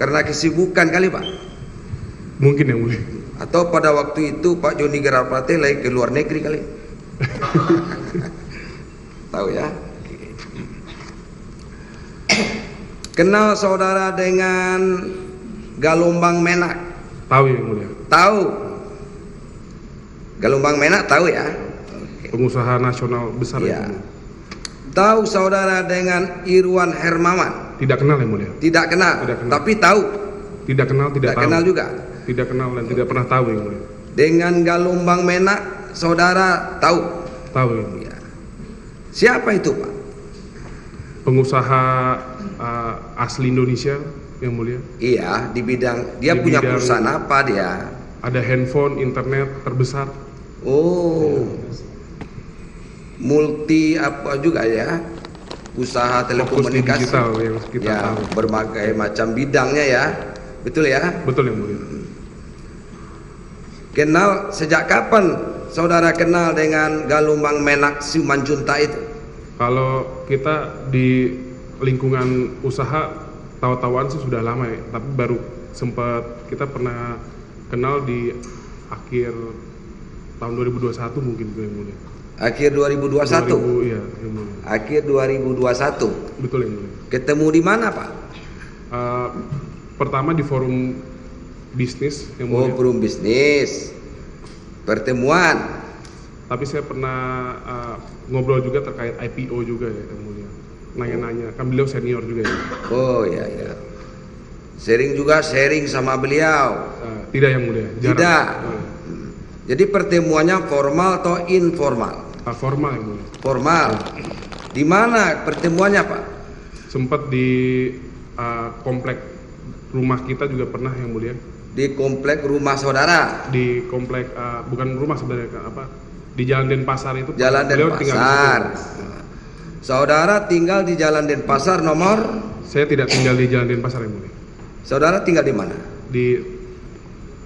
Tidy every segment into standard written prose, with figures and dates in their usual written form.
Karena kesibukan kali Pak. Mungkin yang mulia. Atau pada waktu itu Pak Joni Gerarapate lagi ke luar negeri kali. Tahu ya? Kenal saudara dengan Galumbang Menak? Tahu yang mulia. Tahu. Galumbang Menak tahu ya? Pengusaha nasional besar Ya. yang mulia. Tahu saudara dengan Irwan Hermawan? Tidak kenal yang mulia. Tidak kenal, Tidak kenal. tapi tahu. Tidak kenal, tidak tahu. Kenal juga. Tidak kenal dan tidak pernah tahu yang mulia. Dengan Galumbang Menak saudara tahu? Tahu yang mulia. Ya. Siapa itu Pak? Pengusaha asli Indonesia yang mulia. Iya, di bidang dia Di punya bidang- perusahaan apa dia? Ada handphone, internet terbesar. Oh, multi apa juga ya? Usaha Fokus di telekomunikasi. digital yang kita Ya, tahu. berbagai macam bidangnya ya. Betul ya? Betul yang mulia. Kenal sejak kapan saudara kenal dengan Galumbang Menak Simanjuntak itu? Kalau kita di lingkungan usaha tahu-tahuan sih sudah lama ya, tapi baru sempat kita pernah kenal di akhir tahun 2021 mungkin yang mulia. Akhir 2021. 2000, iya, yang mulia. Akhir 2021. Betul yang mulia. Ketemu di mana, Pak? Pertama di forum bisnis yang Oh, mulia. forum bisnis. Pertemuan. Tapi saya pernah ngobrol juga terkait IPO juga ya yang mulia. Nanya-nanya, kan beliau senior juga ya. Oh, ya ya. Sharing sama beliau. Tidak yang mulia. Jarang. Tidak. Jadi pertemuannya formal atau informal? Formal yang mulia. Formal. Di mana pertemuannya, Pak? Sempat di komplek rumah kita juga pernah yang mulia. Di komplek rumah saudara. Di komplek bukan rumah sebenarnya apa? Di Jalan Denpasar itu. Jalan beliau tinggal di situ. Denpasar. Saudara tinggal di Jalan Denpasar nomor? Saya tidak tinggal di Jalan Denpasar yang mulia. Saudara tinggal di mana? Di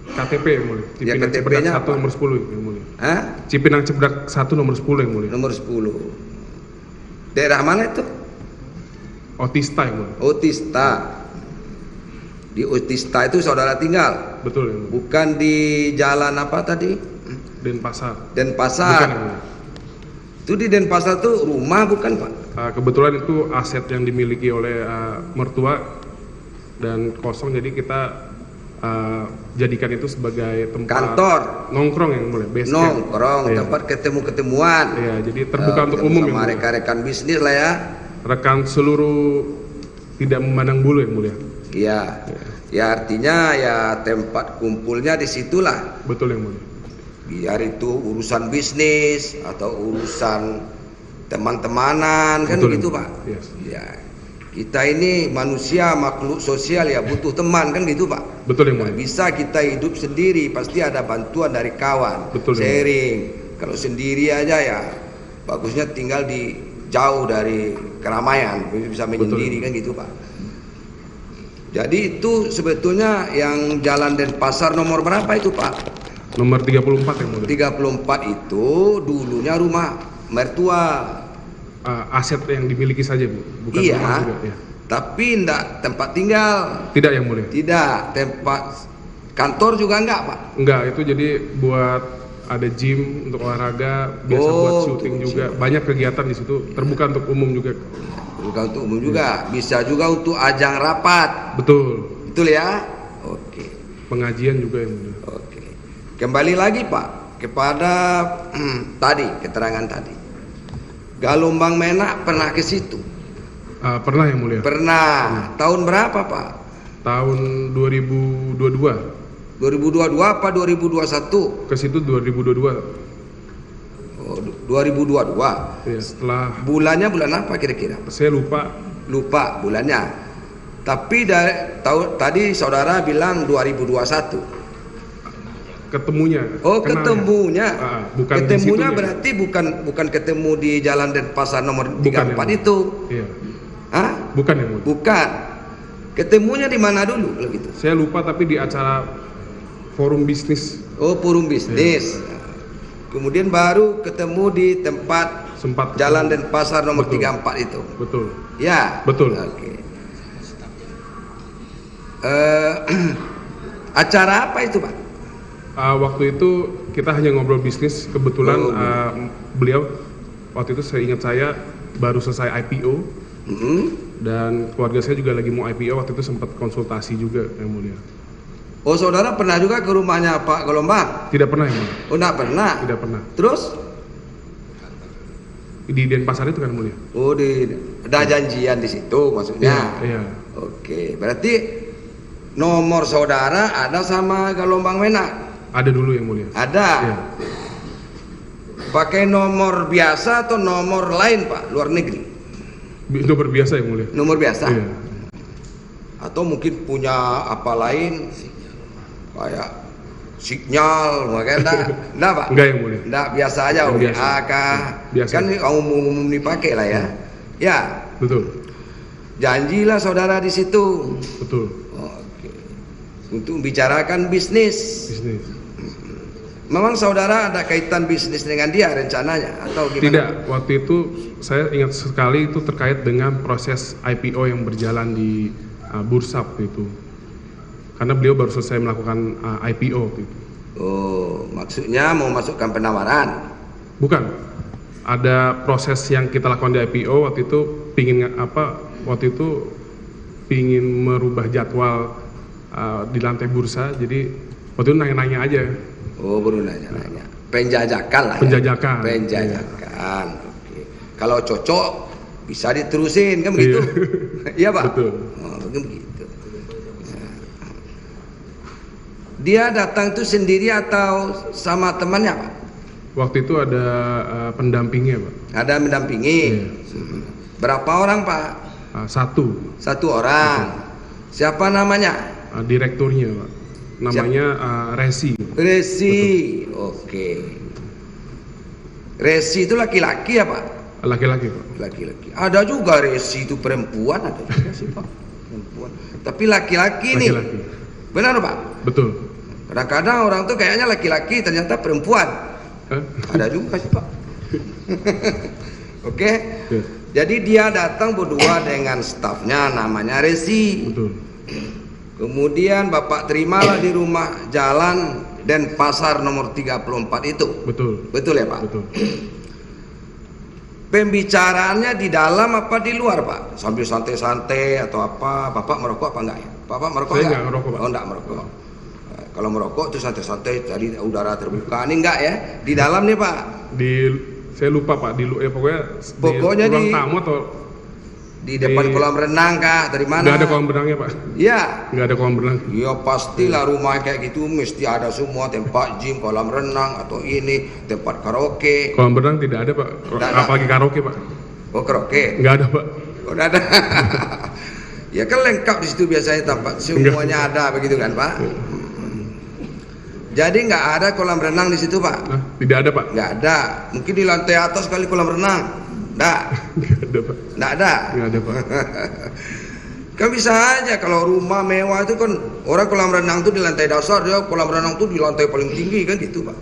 KTP yang mulia. Ya, Cipinang KTP-nya Cepedak 1 apa? nomor 10 yang mulia. Hah? Cipinang Cepedak 1 nomor 10 yang mulia. Nomor 10. Daerah mana itu? Otista yang mulia. Otista. Di Otista itu saudara tinggal? Betul yang mulia. Bukan di jalan apa tadi? Denpasar. Denpasar. Bukan yang mulia. Itu di Denpasar tuh rumah bukan, Pak? Kebetulan itu aset yang dimiliki oleh mertua dan kosong, jadi kita jadikan itu sebagai tempat Kantor. nongkrong yang mulai base camp. Nongkrong, Iya. tempat ketemu-ketemuan. Iya, jadi terbuka untuk Ketemu umum yang sama mulia. rekan-rekan bisnis lah ya. Rekan seluruh tidak memandang bulu yang mulia. Iya. Ya artinya ya tempat kumpulnya di situlah. Betul yang mulia. Biar itu urusan bisnis atau urusan teman-temanan kan Betul, gitu, yang Pak. mulia. Yes. Ya. Kita ini manusia makhluk sosial ya, butuh teman kan gitu, Pak. Betul yang Nggak mulia. bisa kita hidup sendiri, pasti ada bantuan dari kawan. Betul, yang sharing. Kalau sendiri aja ya bagusnya tinggal di jauh dari keramaian, bisa menyendiri kan gitu, Pak. Jadi itu sebetulnya yang Jalan Denpasar nomor berapa itu, Pak? Nomor 34 yang mulia. 34 itu dulunya rumah mertua. Aset yang dimiliki saja, Bu. Bukan Iya. rumah juga, ya. Tapi enggak tempat tinggal. Tidak yang mulia. Tidak, tempat kantor juga enggak, Pak. Enggak, itu jadi buat ada gym untuk olahraga, biasa buat syuting untuk juga. Banyak kegiatan di situ, terbuka untuk umum juga. Bukan untuk umum juga, bisa juga untuk ajang rapat. Betul. Betul ya? Oke. Pengajian juga yang mulia. Oke. Kembali lagi, Pak, kepada tadi, keterangan tadi. Galumbang Menak pernah ke situ? Pernah yang mulia. Pernah. Tahun berapa, Pak? Tahun 2022. 2022 apa 2021? Ke situ 2022. Oh, 2022. Ya, setelah Bulannya bulan apa kira-kira? saya lupa. Lupa bulannya. Tapi tadi saudara bilang 2021. Ketemunya. Oh, kenalnya. ketemunya. Bukan di Ketemunya situnya. berarti bukan ketemu di Jalan Denpasar nomor Bukan 34 yang- itu. Iya. Hah? Bukan yang mulia. Bukan. Ketemunya di mana dulu kalau gitu? Saya lupa, tapi di acara forum bisnis Oh, forum bisnis. Kemudian baru ketemu di tempat sempat Jalan Denpasar nomor Betul. 34 itu. Betul. Ya. Betul. Oke. Eh, acara apa itu Pak? Waktu itu kita hanya ngobrol bisnis. Kebetulan beliau waktu itu saya baru selesai IPO. Dan keluarga saya juga lagi mau IPO. Waktu itu sempat konsultasi juga Yang Mulia. Oh, saudara pernah juga ke rumahnya Pak Gelombang? Tidak pernah Yang Mulia. Oh, enggak pernah? Tidak pernah. Terus? Di Denpasar itu kan Mulia. Oh, ada janjian di situ maksudnya? Iya. Oke, berarti nomor saudara ada sama Gelombang Menak? Ada dulu Yang Mulia. Ada? Iya. Pakai nomor biasa atau nomor lain Pak, luar negeri? Nomor biasa Yang Mulia. Nomor biasa? Iya. Atau mungkin punya apa lain kayak sinyal makanya enggak Pak? Enggak Yang Mulia. Enggak, biasa aja Yang biasa. WA kah? Biasa. Kan umum dipakai lah ya. Ya, Betul. janjilah saudara di situ. Betul. Oke. Untuk membicarakan bisnis. Bisnis. Memang saudara ada kaitan bisnis dengan dia rencananya atau gimana? Tidak, waktu itu saya ingat sekali itu terkait dengan proses IPO yang berjalan di bursa waktu itu. Karena beliau baru selesai melakukan IPO waktu itu. Oh, maksudnya mau masukkan penawaran? Bukan. Ada proses yang kita lakukan di IPO waktu itu waktu itu pingin merubah jadwal di lantai bursa. Jadi waktu itu nanya-nanya aja. Oh, baru nanya-nanya. Penjajakan lah. Penjajakan. Ya? Penjajakan. Oke. Kalau cocok bisa diterusin kan begitu? Iya Pak. Betul. Oh, begitu. Dia datang itu sendiri atau sama temannya Pak? Waktu itu ada pendampingnya Pak. Ada mendampingi. Iya. Berapa orang Pak? Satu. Satu orang. Siapa namanya? Direkturnya Pak. Namanya Resi. Resi. Oke. Resi itu laki-laki ya Pak? Laki-laki Pak. Laki-laki. Ada juga Resi itu perempuan, ada juga sih Pak. Perempuan. Tapi laki-laki nih. Laki-laki. Benar Pak? Betul. Kadang-kadang orang tuh kayaknya laki-laki ternyata perempuan. Ada juga sih Pak. Oke. Ya. Jadi dia datang berdua dengan stafnya namanya Resi. Betul. Kemudian Bapak terimalah di rumah Jalan Denpasar nomor 34 itu. Betul. Betul ya Pak? Betul. Pembicaraannya di dalam apa di luar Pak? Sambil santai-santai atau apa? Bapak merokok apa enggak ya? Bapak merokok Saya enggak? enggak merokok, Pak. Oh enggak merokok. Kalau merokok itu santai-santai cari udara terbuka. Ini enggak ya? Di dalam nih Pak? Saya lupa Pak, Pokoknya di ruang di- tamu atau Di depan kolam renang kah? Dari mana? nggak ada kolam renangnya Pak? Iya. Nggak ada kolam renang. Ya pastilah rumah kayak gitu mesti ada semua, tempat gym, kolam renang atau ini tempat karaoke. Kolam renang tidak ada Pak. Nggak ada. Apalagi karaoke Pak. Oh karaoke? Nggak ada Pak. Oh nggak ada. Ya kan lengkap di situ biasanya tempat semuanya ada begitu kan Pak? Jadi nggak ada kolam renang di situ Pak? Nah, tidak ada Pak. Nggak ada. Mungkin di lantai atas kali kolam renang. Nggak. Nggak ada Pak. Nggak ada. Nggak ada Pak. Kan bisa aja kalau rumah mewah itu kan orang kolam renang tuh di lantai dasar, dia kolam renang tuh di lantai paling tinggi kan gitu Pak.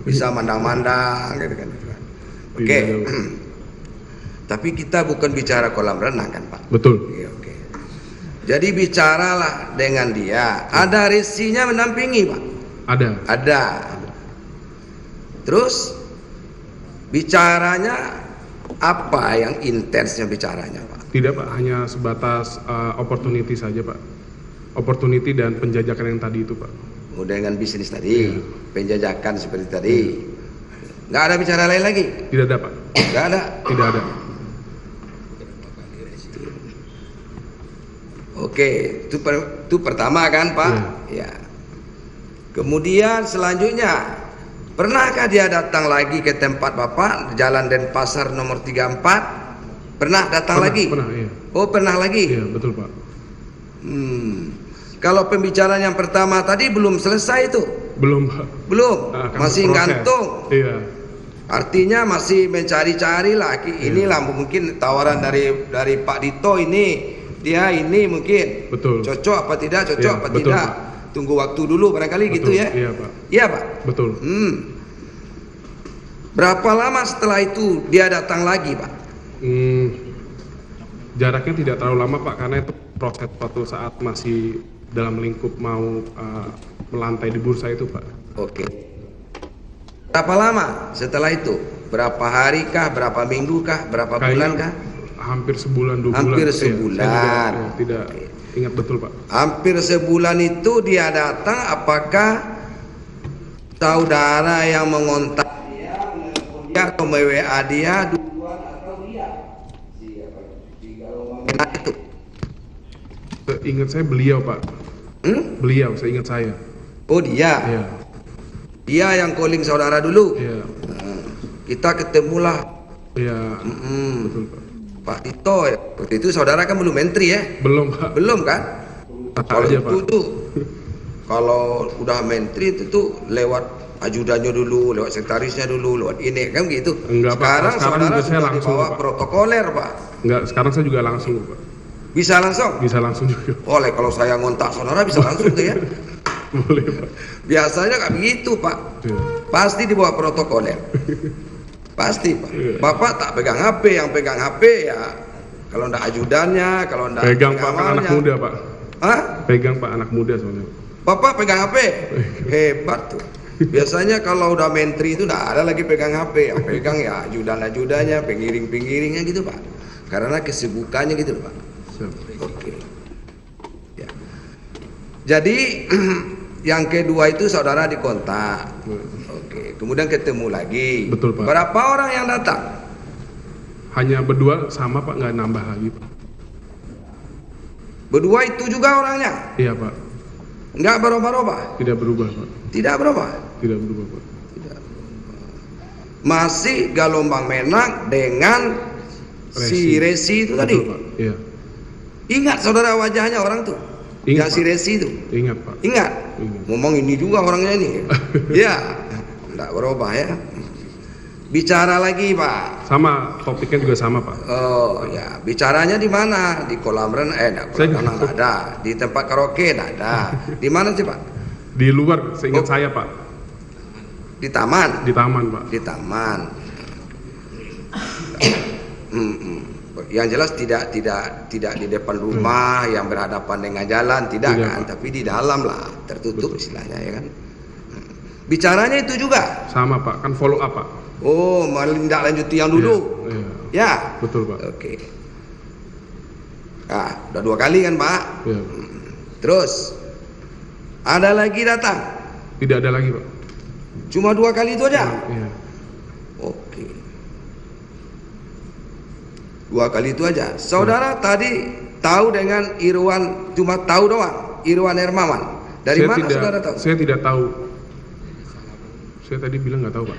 Bisa mandang-mandang gitu kan. Oke. Tidak ada, Pak. Tapi kita bukan bicara kolam renang kan Pak. Betul. Oke. Jadi bicaralah dengan dia. Ada Resinya mendampingi Pak. Ada. Ada. Terus bicaranya apa yang intensnya bicaranya Pak? Tidak Pak, hanya sebatas opportunity saja Pak. Opportunity dan penjajakan yang tadi itu Pak. Oh, dengan bisnis tadi, Iya. penjajakan seperti tadi. Nggak ada bicara lain lagi? Tidak ada Pak. Nggak ada. Tidak ada. Oke, itu pertama kan Pak? Ya. Kemudian selanjutnya, pernahkah dia datang lagi ke tempat Bapak Jalan Denpasar nomor 34? Pernah datang lagi? Pernah, iya. Oh, pernah lagi? Iya, betul Pak. Kalau pembicaraan yang pertama tadi belum selesai itu? Belum Pak. Belum, Akan masih berproses. gantung. Iya. Artinya masih mencari-cari lah. Inilah mungkin tawaran dari Pak Dito ini. Dia ini mungkin. Betul. Cocok apa tidak? Cocok Iya, apa betul, tidak? Pak. Tunggu waktu dulu barangkali gitu Betul, ya. Iya Pak. Iya Pak. Betul. Berapa lama setelah itu dia datang lagi Pak? Jaraknya tidak terlalu lama Pak, karena itu proses suatu saat masih dalam lingkup mau melantai di bursa itu, Pak. Oke. Berapa lama setelah itu? Berapa hari kah? Berapa minggu kah? Berapa bulan kah? Hampir sebulan, 2 bulan. Hampir sebulan. Saya juga, tidak ingat betul, Pak. Hampir sebulan itu dia datang, apakah saudara yang mengontak dia, menelpon dia atau WA dia duluan atau dia? Itu. Ingat saya beliau, Pak. Beliau, saya ingat saya. Oh dia. Iya. Dia yang calling saudara dulu. Iya. Kita ketemulah. Iya. Betul, Pak. Pak Tito ya. Waktu itu saudara kan belum menteri ya? Belum, Pak. Belum kan? Kalau Aja, itu Pak. tuh, kalau udah menteri itu tuh lewat ajudannya dulu, lewat sekretarisnya dulu, lewat ini kan gitu. Enggak, Pak. Sekarang saudara juga saya sudah langsung, dibawa Pak. protokoler, Pak. Enggak, sekarang saya juga langsung, Pak. Bisa langsung? Bisa langsung juga. Oleh kalau saya ngontak saudara bisa langsung tuh ya. Boleh, Pak. Biasanya nggak begitu, Pak. Iya. Pasti dibawa protokoler. Pasti, Pak. Bapak tak pegang HP, yang pegang HP ya kalau ndak ajudannya, kalau ndak Pegang, Pak, kan anak muda, Pak. Hah? Pegang, Pak, anak muda soalnya. Bapak pegang HP? Hebat tuh. Biasanya kalau udah menteri itu ndak ada lagi pegang HP, yang pegang ya ajudan-ajudannya, pengiring-pengiringnya gitu, Pak. Karena kesibukannya gitu, Pak. Oke. Ya. Jadi yang kedua itu saudara dikontak. Oke. Kemudian ketemu lagi. Betul, Pak. Berapa orang yang datang? Hanya berdua sama, Pak, nggak nambah lagi, Pak. Berdua itu juga orangnya? Iya, Pak. Nggak berubah-ubah? Tidak berubah, Pak. Tidak berubah? Tidak berubah, Pak. Tidak berubah. Masih Galombang Menak dengan si Resi itu Betul, tadi? Pak. Iya. Ingat saudara wajahnya orang tuh? Ingat, Yang si Pak. Resi itu? Ingat, Pak. Ingat? Ingat. Ngomong ini juga orangnya ini? Iya. Nggak berubah ya? Bicara lagi, Pak. Sama, topiknya juga sama, Pak. Oh ya, bicaranya di mana? Di kolam renang? Enggak, kolam renang nggak ada. Di tempat karaoke nggak ada. Di mana sih, Pak? Di luar, seingat saya, Pak. Di taman. Di taman, Pak. Di taman. Yang jelas tidak di depan rumah yang berhadapan dengan jalan, tidak kan? Pak. Tapi di dalam lah, tertutup istilahnya ya kan. Bicaranya itu juga. Sama, Pak. Kan follow up, Pak. Oh, menindaklanjuti yang dulu. Iya, iya. Ya. Betul, Pak. Oke. Nah, udah 2 kali kan, Pak? Iya. Terus ada lagi datang. Tidak ada lagi, Pak. Cuma 2 kali itu aja. Iya. Oke. 2 kali itu aja. Saudara tadi tahu dengan Irwan, cuma tahu doang. Irwan Hermawan. Dari mana saudara tahu? Saya tidak tahu. Saya tadi bilang nggak tahu, Pak.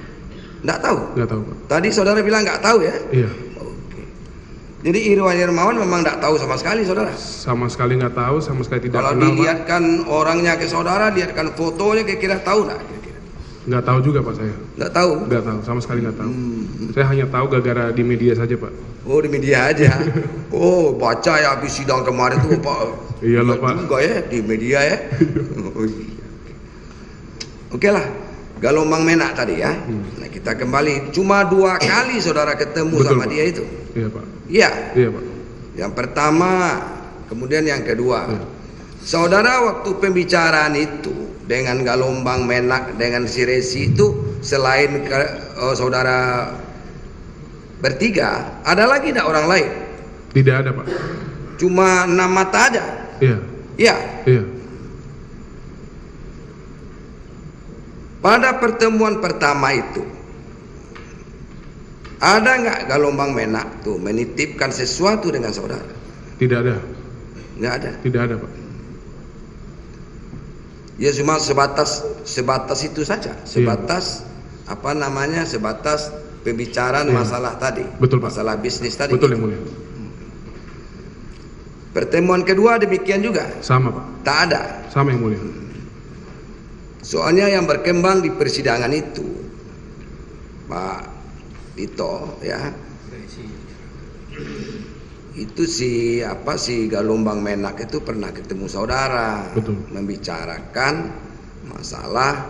Nggak tahu? Nggak tahu, Pak. Tadi saudara bilang nggak tahu ya? Iya. Oke. Jadi Irwan Hermawan memang nggak tahu sama sekali saudara? Sama sekali nggak tahu, sama sekali tidak Kalau kenal, Pak. dilihatkan orangnya ke saudara, lihatkan fotonya kira-kira tahu nggak? Nggak tahu juga, Pak, saya. Nggak tahu? Nggak tahu, sama sekali nggak tahu. Saya hanya tahu gara-gara di media saja, Pak. Oh, di media aja. Oh, baca ya habis sidang kemarin tuh, Pak. Iya loh, Pak. Juga ya di media ya. Oh, iya. Oke lah, Galombang Menak tadi ya. Nah, kita kembali. Cuma 2 kali saudara ketemu Betul, sama Pak. dia itu. Iya, Pak. Iya. Iya, Pak. Yang pertama, kemudian yang kedua. Iya. Saudara waktu pembicaraan itu dengan Galombang Menak dengan si Resi itu selain saudara bertiga, ada lagi tidak orang lain? Tidak ada, Pak. Cuma 6 mata aja. Iya. Iya. Iya. Pada pertemuan pertama itu, ada nggak Galombang Menak tuh menitipkan sesuatu dengan saudara? Tidak ada. Nggak ada. Tidak ada, Pak. Ya cuma sebatas itu saja. Sebatas apa namanya? Sebatas pembicaraan masalah tadi. Betul, Pak. Masalah bisnis tadi. Betul, Yang Mulia. Pertemuan kedua demikian juga. Sama, Pak. Tak ada. Sama, Yang Mulia. Soalnya yang berkembang di persidangan itu, Pak Tito, ya, itu si Galombang Menak itu pernah ketemu saudara. Betul. Membicarakan masalah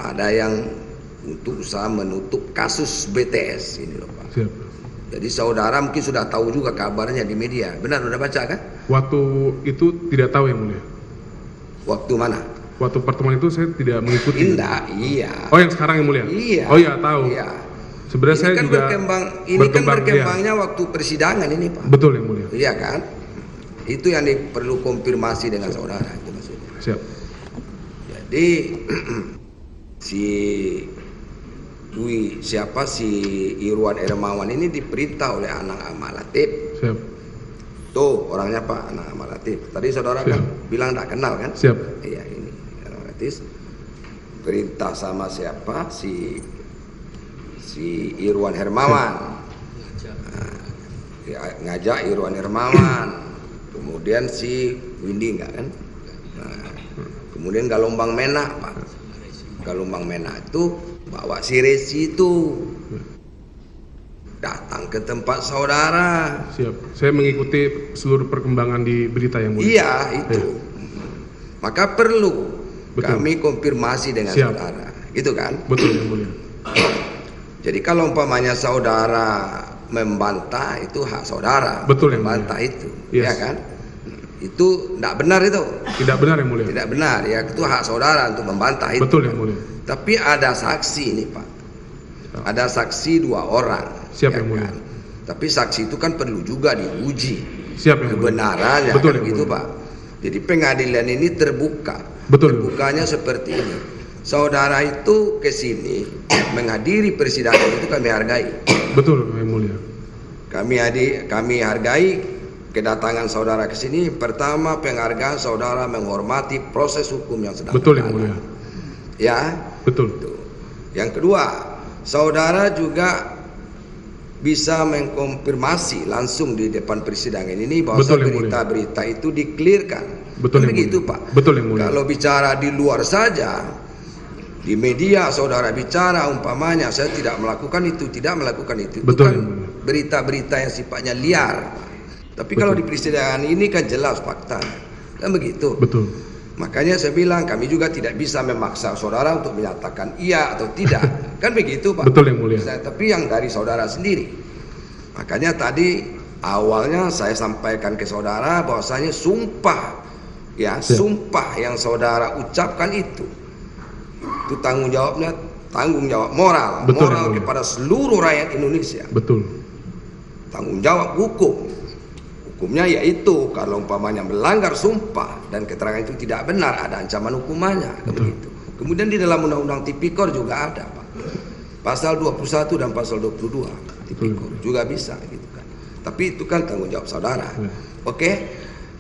ada yang untuk usaha menutup kasus BTS ini loh, Pak. Siap. Jadi saudara mungkin sudah tahu juga kabarnya di media. Benar, udah baca kan? Waktu itu tidak tahu, Yang Mulia. Waktu mana? Waktu pertemuan itu saya tidak mengikuti. Indah, iya. Oh, yang sekarang yang mulia? Iya. Oh iya, tahu. Iya. Sebenarnya Ini saya kan juga berkembangnya waktu persidangan ini, Pak. Betul yang mulia. Iya kan? Itu yang perlu konfirmasi dengan saudara itu maksudnya. Siap. Jadi si Irwan Hermawan ini diperintah oleh Anang Ahmad Latif. Siap. Tuh orangnya Pak Anang Ahmad Latif. Tadi saudara Siap. kan bilang tidak kenal kan? Siap. Iya ini Anang Latif. Perintah sama siapa? Si Irwan Hermawan. Ngajak Irwan Hermawan. Kemudian si Windy enggak kan? Nah, kemudian Galombang Menak Pak. Galombang Menak itu bawa si Resi itu datang ke tempat saudara. Siap. Saya mengikuti seluruh perkembangan di berita yang mulia. Iya itu. Maka perlu kami konfirmasi dengan Siap. saudara, gitu kan? Betul yang mulia. Jadi kalau umpamanya saudara membantah itu hak saudara. Betul yang membantah mulia. itu, Yes. ya kan? Itu tidak benar itu. Tidak benar yang mulia. Tidak benar ya, itu hak saudara untuk membantah itu. Betul yang mulia. Tapi ada saksi ini Pak. Ada saksi 2 orang. Siap ya yang mulia. kan? Tapi saksi itu kan perlu juga diuji Siap yang mulia. kebenarannya. Betul Kan yang gitu mulia. Pak. Jadi pengadilan ini terbuka. Betul. Terbukanya seperti ini. Saudara itu ke sini menghadiri persidangan itu kami hargai. Betul yang mulia. Kami hargai kedatangan saudara ke sini. Pertama, penghargaan saudara menghormati proses hukum yang sedang Betul yang berjalan. mulia. Ya. Betul. Yang kedua, saudara juga bisa mengkonfirmasi langsung di depan persidangan ini bahwa Betul yang mulia. berita-berita itu dikelirkan. Betul yang Begitu mulia. Pak. Betul yang mulia. Kalau bicara di luar saja, di media saudara bicara umpamanya saya tidak melakukan itu, tidak melakukan itu. Betul Itu kan yang mulia. berita-berita yang sifatnya liar. Tapi Betul. kalau di persidangan ini kan jelas faktanya. Kan begitu. Betul. Makanya saya bilang kami juga tidak bisa memaksa saudara untuk menyatakan iya atau tidak. Kan begitu Pak. Betul yang mulia. Tapi yang dari saudara sendiri. Makanya tadi awalnya saya sampaikan ke saudara bahwasanya sumpah ya, Siap. sumpah yang saudara ucapkan itu tanggung jawab moral. Betul, moral yang mulia. kepada seluruh rakyat Indonesia. Betul. Tanggung jawab hukum. Hukumnya yaitu kalau umpamanya melanggar sumpah dan keterangan itu tidak benar, ada ancaman hukumannya. Begitu. Kemudian di dalam Undang-Undang Tipikor juga ada Pak. Pasal 21 dan pasal 22 Tipikor juga bisa gitu kan. Tapi itu kan tanggung jawab saudara. Oke.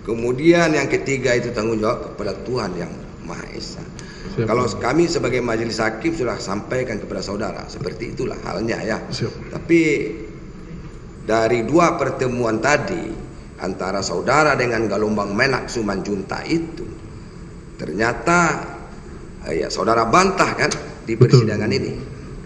Kemudian yang ketiga itu tanggung jawab kepada Tuhan yang Maha Esa. Siap. Kalau kami sebagai majelis hakim sudah sampaikan kepada saudara, seperti itulah halnya ya. Siap. Tapi dari 2 pertemuan tadi antara saudara dengan Galombang Menak Sumanjunta itu ternyata ya saudara bantah kan di Betul. persidangan ini.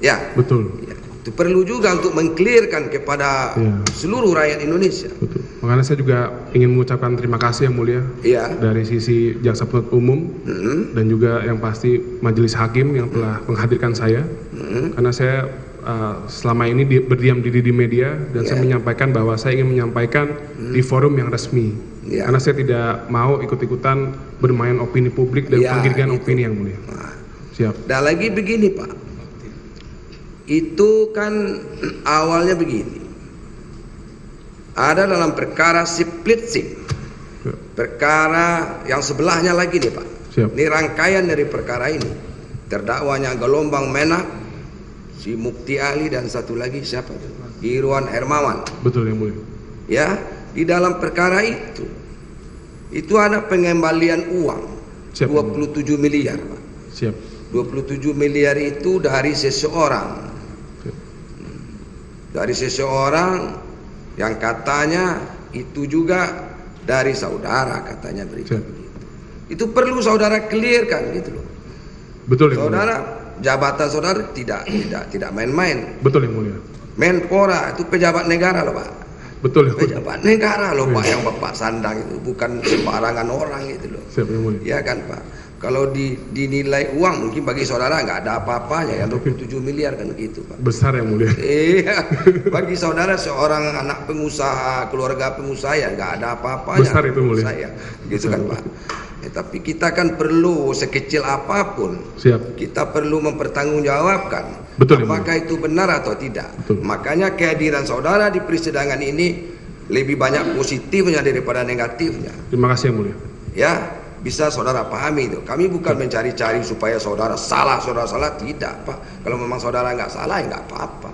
Ya. Betul. Ya, itu perlu juga untuk mengklirkan kepada seluruh rakyat Indonesia. Betul. Makanya saya juga ingin mengucapkan terima kasih yang mulia Iya. dari sisi jaksa penuntut umum dan juga yang pasti majelis hakim yang telah menghadirkan saya. Karena saya selama ini berdiam diri di media dan saya menyampaikan bahwa saya ingin menyampaikan di forum yang resmi. Karena saya tidak mau ikut-ikutan bermain opini publik dan penggiringan opini yang mulia. Siap. Dan lagi begini Pak, itu kan awalnya begini. Ada dalam perkara Splitsing, perkara yang sebelahnya lagi nih Pak. Siap. Ini rangkaian dari perkara ini. Terdakwanya Galombang Menak, si Mukti Ali dan satu lagi siapa? Irwan Hermawan. Betul yang mulia. Ya, di dalam perkara itu ada pengembalian uang. Siap. 27 miliar Pak. Siap. 27 miliar itu dari seseorang. Dari seseorang yang katanya itu juga dari saudara, katanya berita begitu. Itu perlu saudara clearkan gitu loh. Betul yang mulia. Saudara, jabatan saudara tidak main-main. Betul yang mulia. Menpora itu pejabat negara loh Pak. Betul yang mulia. Pejabat negara loh Pak yang Bapak sandang itu, bukan sembarangan orang gitu loh. Siap yang mulia. Ya kan Pak. Kalau dinilai uang mungkin bagi saudara nggak ada apa-apanya ya, 27 miliar kan gitu Pak. Besar yang mulia. Iya, bagi saudara seorang anak pengusaha, keluarga pengusaha ya nggak ada apa-apanya. Besar itu mulia. Saya, gitu kan Pak. Tapi kita kan perlu sekecil apapun, Siap. kita perlu mempertanggungjawabkan Betul, apakah itu benar atau tidak. Betul. Makanya kehadiran saudara di persidangan ini lebih banyak positifnya daripada negatifnya. Terima kasih yang mulia. Ya, bisa saudara pahami itu. Kami bukan mencari-cari supaya saudara salah, tidak, Pak. Kalau memang saudara nggak salah, ya nggak apa-apa.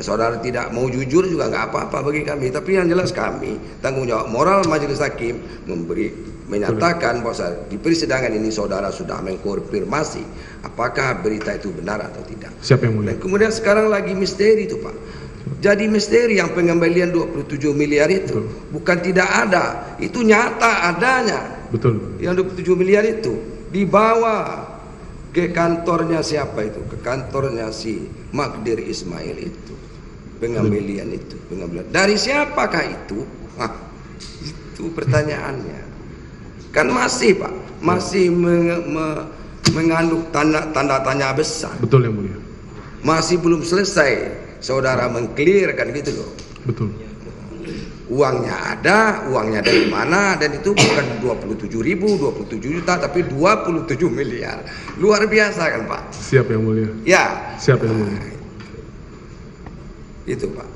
Saudara tidak mau jujur juga nggak apa-apa bagi kami. Tapi yang jelas kami tanggung jawab moral majelis hakim menyatakan bahwa di persidangan ini saudara sudah mengkonfirmasi apakah berita itu benar atau tidak. Siap yang mulia. Dan kemudian sekarang lagi misteri itu, Pak. Jadi misteri yang pengembalian 27 miliar itu bukan tidak ada, itu nyata adanya. Betul. Yang 27 miliar itu dibawa ke kantornya siapa itu? Ke kantornya si Magdir Ismail itu. Pengembalian itu, pengembalian. Dari siapakah itu? Itu pertanyaannya. Kan masih, Pak, masih mengandung tanda tanya besar. Betul yang mulia. Masih belum selesai saudara mengclearkan gitu loh. Betul. Uangnya ada, uangnya dari mana, dan itu bukan 27 juta tapi 27 miliar. Luar biasa kan, Pak? Siap yang mulia. Ya. Siap yang mulia. Itu, Pak.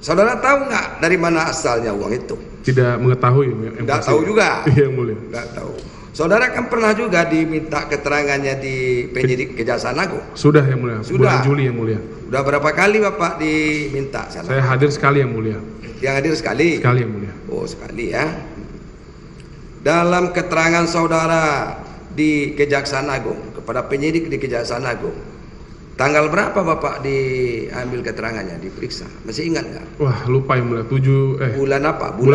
Saudara tahu nggak dari mana asalnya uang itu? Tidak mengetahui. Nggak tahu juga. Iya yang mulia. Nggak tahu. Saudara kan pernah juga diminta keterangannya di penyidik Kejaksaan Agung. Sudah yang mulia. Sudah. Bulan Juli yang mulia. Udah berapa kali Bapak diminta sana? Saya hadir sekali yang mulia. Yang hadir sekali? Sekali yang mulia. Oh, sekali ya. Dalam keterangan saudara di Kejaksaan Agung kepada penyidik di Kejaksaan Agung, tanggal berapa Bapak diambil keterangannya, diperiksa? Masih ingat nggak? Wah, lupa yang mulia. Bulan apa?